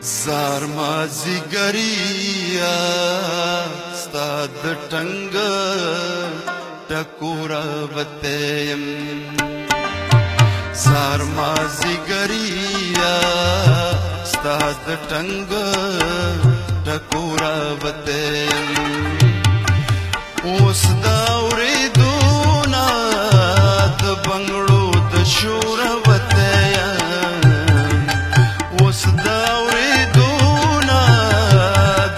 زار مازیګریا ستا د ټنګ ټکوره وته يم زار مازیګریا ستا د ټنګ ټکوره وته يم اوس دا اورېدونه د بنګړو د شور وته يم اوس دا اورېدونه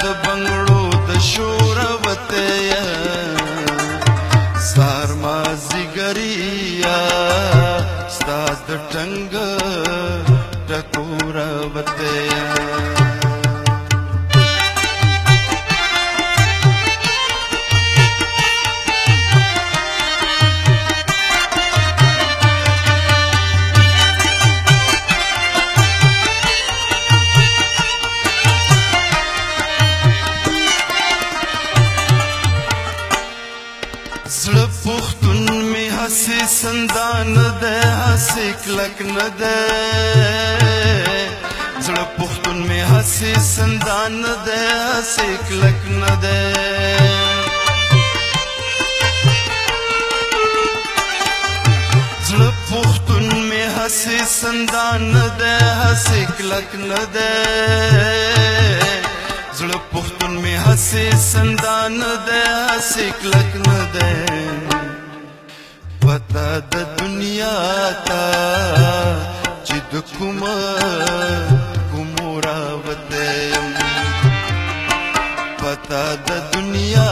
د بنګړو د شور وته يم زار مازیګریا ستا د ټنګ ټکوره وته يم زړه پښتون می هسي سندان ده هسي کلک نه ده زړه پښتون می هسي سندان ده هسي کلک نه ده زړه پښتون می هسي سندان ده هسي کلک نه ده زړه پښتون می هسي سندان ده هسي کلک نه ده پتا د دنیا تا چې د کومورا وته يم پتا د دنیا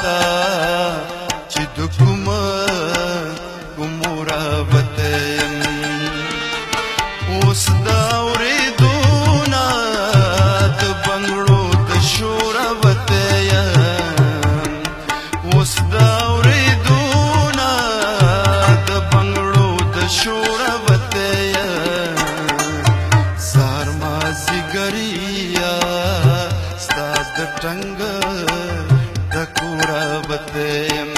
تا چې د کومورا وته يم اوس دا اورېدونه د بنګړو د شور وته يم اوس دا اورېدونه د بنګړو د شور وته يم زار مازیګریا ستا د ټنګ ټکوره وته يم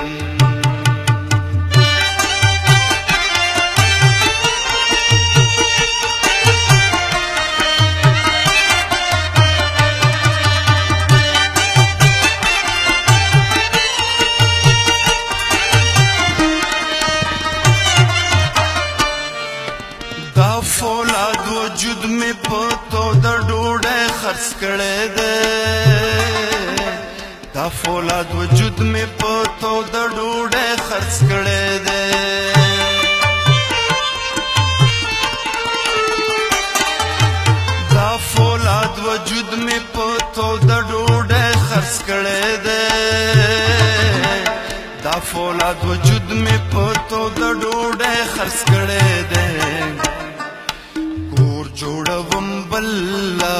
فولاد وجود میں پتو د ډوډۍ خرڅ کړې ده دا فولاد وجود میں پتو د ډوډۍ خرڅ کړې ده دا فولاد وجود میں پتو د ډوډۍ خرڅ کړې ده دا فولاد وجود میں پتو د ډوډۍ خرڅ کړې ده جوړوم بلا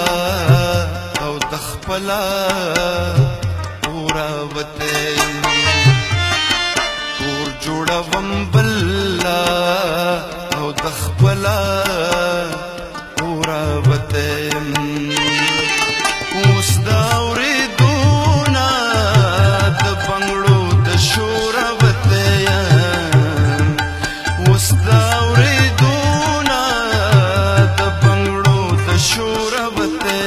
او د خپلا پورا وته کور جوړوم بلا او د خپلا پورا وته اوس دا اورېدونه د بنګړو د شور وته اوس دا شور وته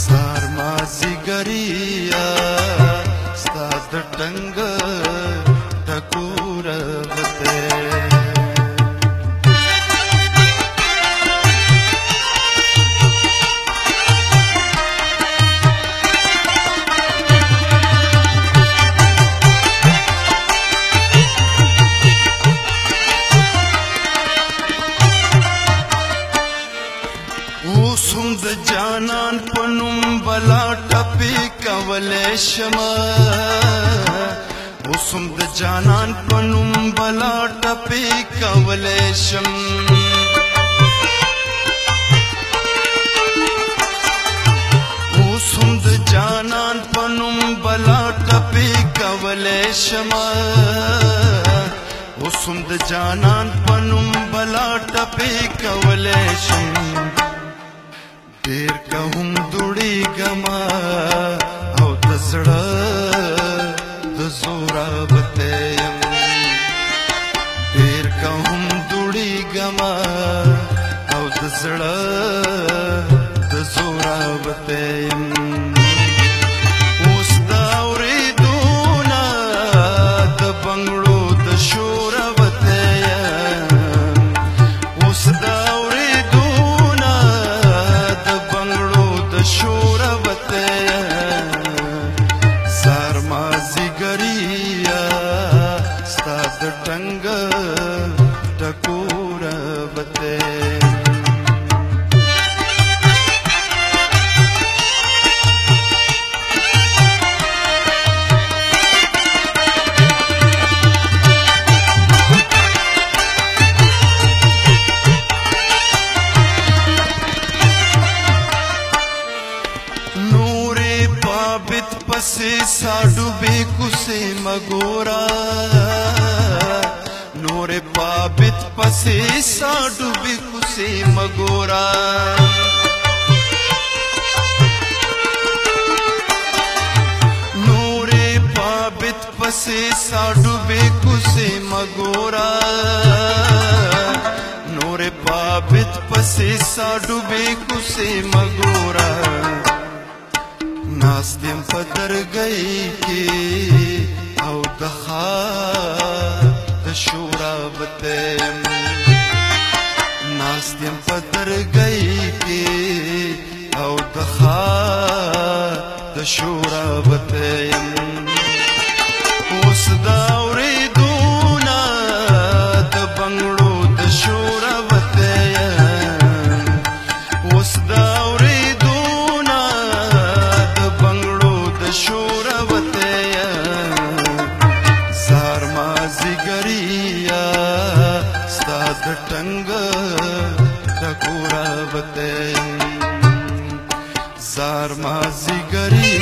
زار مازیګریا ستا د ټنګ ټکوره وته اوسم د جانان پنوم بلا ټپی کولې شمه اوسم د جانان پنوم بلا ټپی کولې شم اوسم د جانان پنوم بلا ټپی کولې شمه اوسم د جانان پنوم بلا ټپی کولې شم ډېر کوم دوړي ګما او د زړه د زورا وته يم ډېر کوم دوړي ګما او د زړه زړه د زورا وتیم اوس دا اوریدونه د بنګړو د شور وتیم اوس دا اوریدونه د بنګړو د شور وتیم زار مازیګریا ستا د ټنګ ټکور وتیم پسے ساڈو بے کسے مگورا نور پابت پسے ساڈو بے کسے مگورا نور پابت پسے ساڈو بے کسے مگورا نور پابت پسے ساڈو بے کسے مگورا ناستیم په درګۍ کې او د خار د شورا وتیم ناستیم په درګۍ کې او د خار د شورا وتیم اوس دا اوریدونه د بنګړو د شورا وتیم اوس دا د ټنګ ټکورا وتیم زار مازیګری